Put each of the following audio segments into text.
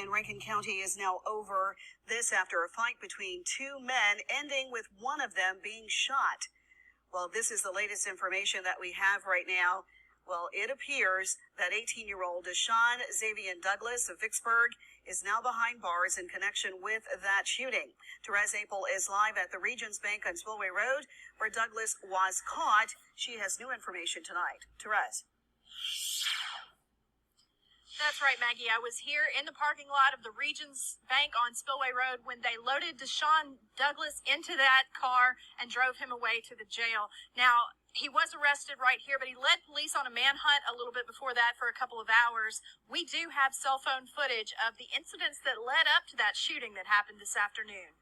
And Rankin County is now over this after a fight between two men ending with one of them being shot. Well, this is the latest information that we have right now. Well, it appears that 18-year-old Deshawn Douglas of Vicksburg is now behind bars in connection with that shooting. Therese Apel is live at the Regions Bank on Spillway Road, where Douglas was caught. She has new information tonight. Therese. That's right, Maggie. I was here in the parking lot of the Regions Bank on Spillway Road when they loaded Deshawn Douglas into that car and drove him away to the jail. Now, he was arrested right here, but he led police on a manhunt a little bit before that for a couple of hours. We do have cell phone footage of the incidents that led up to that shooting that happened this afternoon.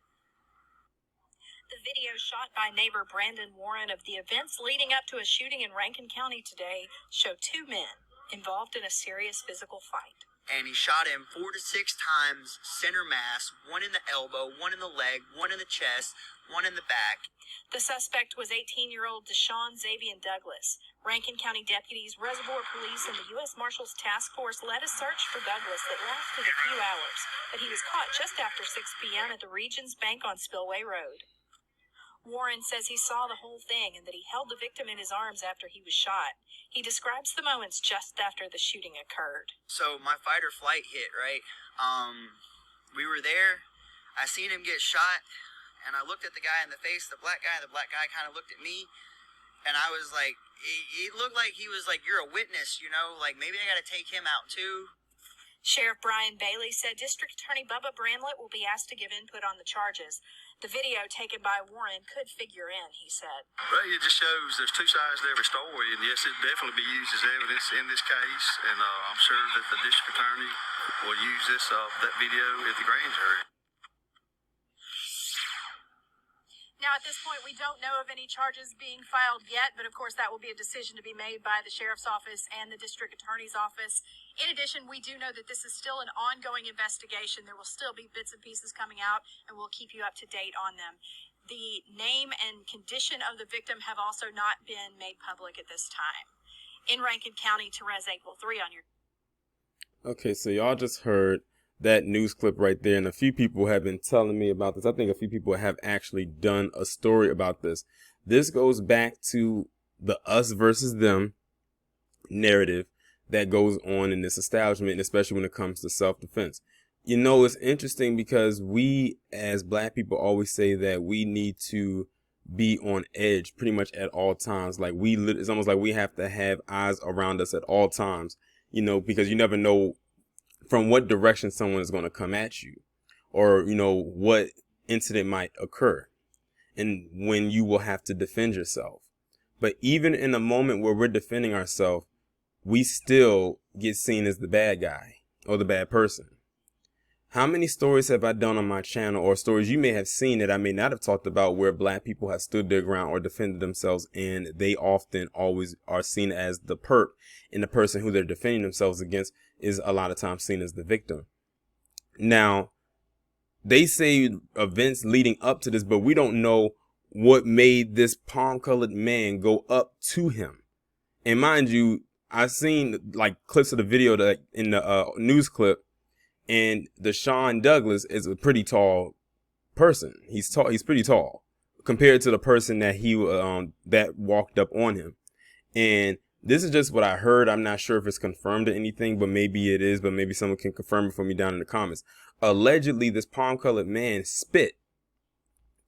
The video shot by neighbor Brandon Warren of the events leading up to a shooting in Rankin County today show two men involved in a serious physical fight. And he shot him 4 to 6 times, center mass, one in the elbow, one in the leg, one in the chest, one in the back. The suspect was 18-year-old Deshawn Douglas. Rankin County deputies, Reservoir Police, and the U.S. Marshals Task Force led a search for Douglas that lasted a few hours, but he was caught just after 6 p.m. at the Regions Bank on Spillway Road. Warren says he saw the whole thing and that he held the victim in his arms after he was shot. He describes the moments just after the shooting occurred. So my fight or flight hit, right? We were there. I seen him get shot, and I looked at the guy in the face, the black guy. The black guy kind of looked at me, and I was like, he looked like he was like, you're a witness, you know? Like, maybe I got to take him out too. Sheriff Brian Bailey said District Attorney Bubba Bramlett will be asked to give input on the charges. The video taken by Warren could figure in, he said. Well, it just shows there's two sides to every story, and yes, it definitely be used as evidence in this case, and I'm sure that the district attorney will use that video at the grand jury. Now, at this point, we don't know of any charges being filed yet, but of course that will be a decision to be made by the sheriff's office and the district attorney's office. In addition, we do know that this is still an ongoing investigation. There will still be bits and pieces coming out, and we'll keep you up to date on them. The name and condition of the victim have also not been made public at this time. In Rankin County, Therese Apel, 3 on your... Okay, so y'all just heard that news clip right there, and a few people have been telling me about this. I think a few people have actually done a story about this. This goes back to the us versus them narrative that goes on in this establishment, especially when it comes to self-defense. You know, it's interesting because we as black people always say that we need to be on edge pretty much at all times. Like it's almost like we have to have eyes around us at all times, you know, because you never know from what direction someone is going to come at you, or, you know, what incident might occur and when you will have to defend yourself. But even in a moment where we're defending ourselves, we still get seen as the bad guy or the bad person. How many stories have I done on my channel, or stories you may have seen that I may not have talked about, where black people have stood their ground or defended themselves, and they often always are seen as the perp, and the person who they're defending themselves against is a lot of times seen as the victim. Now, they say events leading up to this, but we don't know what made this palm-colored man go up to him. And mind you, I've seen like clips of the video that in the news clip, and Deshawn Douglas is a pretty tall person. He's tall. He's pretty tall compared to the person that that walked up on him. And this is just what I heard. I'm not sure if it's confirmed or anything, but maybe it is. But maybe someone can confirm it for me down in the comments. Allegedly, this palm-colored man spit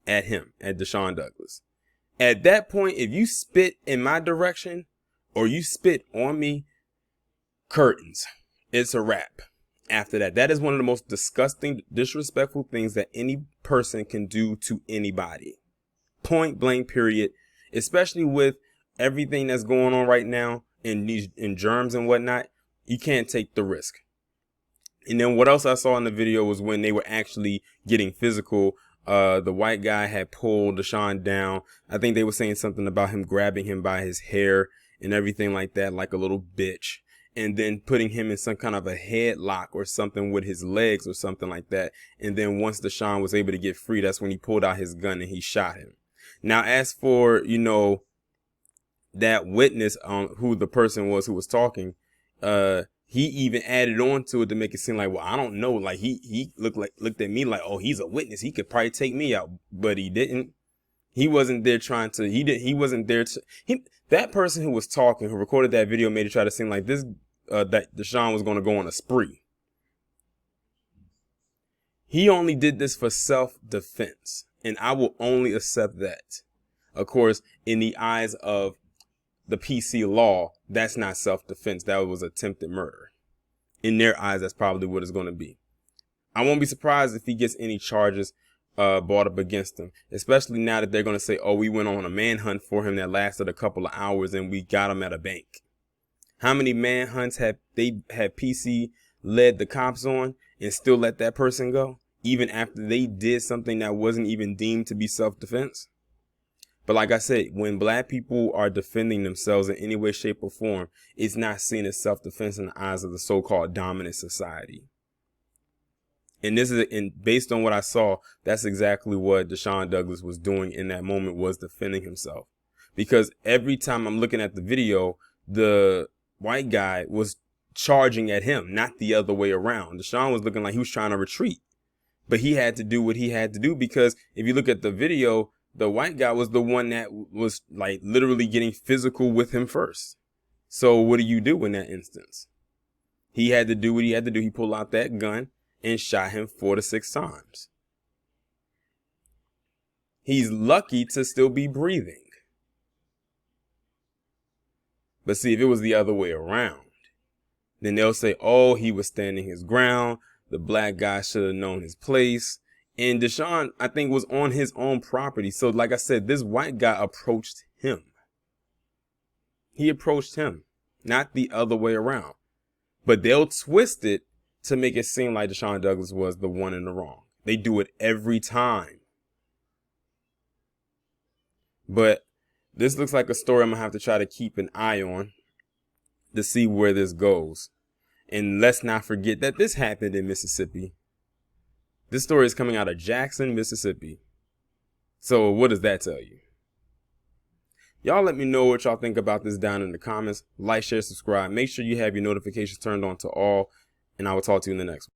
at him, at Deshawn Douglas. At that point, if you spit in my direction or you spit on me, curtains. It's a wrap. After that, that is one of the most disgusting, disrespectful things that any person can do to anybody. Point blank, period. Especially with everything that's going on right now in germs and whatnot, you can't take the risk. And then what else I saw in the video was when they were actually getting physical. The white guy had pulled Deshawn down. I think they were saying something about him grabbing him by his hair and everything like that, like a little bitch. And then putting him in some kind of a headlock or something with his legs or something like that. And then once Deshawn was able to get free, that's when he pulled out his gun and he shot him. Now, as for, you know, that witness on who the person was who was talking, he even added on to it to make it seem like, well, I don't know. Like he looked at me like, oh, he's a witness. He could probably take me out, but he didn't. He wasn't there trying to, he wasn't there to, that person who was talking, who recorded that video, made it try to seem like that Deshawn was going to go on a spree. He only did this for self-defense, and I will only accept that. Of course, in the eyes of the PC law, that's not self-defense. That was attempted murder. In their eyes, that's probably what it's going to be. I won't be surprised if he gets any charges brought up against him, especially now that they're going to say, oh, we went on a manhunt for him that lasted a couple of hours and we got him at a bank. How many manhunts had PC led the cops on and still let that person go, even after they did something that wasn't even deemed to be self-defense? But like I said, when black people are defending themselves in any way, shape, or form, it's not seen as self-defense in the eyes of the so-called dominant society. And based on what I saw, that's exactly what Deshawn Douglas was doing in that moment, was defending himself. Because every time I'm looking at the video, the white guy was charging at him, not the other way around. Deshawn was looking like he was trying to retreat, but he had to do what he had to do, because if you look at the video, the white guy was the one that was like literally getting physical with him first. So what do you do in that instance? He had to do what he had to do. He pulled out that gun and shot him 4 to 6 times. He's lucky to still be breathing. But see, if it was the other way around, then they'll say, oh, he was standing his ground. The black guy should have known his place. And Deshawn, I think, was on his own property. So like I said, this white guy approached him. He approached him, not the other way around. But they'll twist it to make it seem like Deshawn Douglas was the one in the wrong. They do it every time. But this looks like a story I'm going to have to try to keep an eye on to see where this goes. And let's not forget that this happened in Mississippi. This story is coming out of Jackson, Mississippi. So what does that tell you? Y'all let me know what y'all think about this down in the comments. Like, share, subscribe. Make sure you have your notifications turned on to all. And I will talk to you in the next one.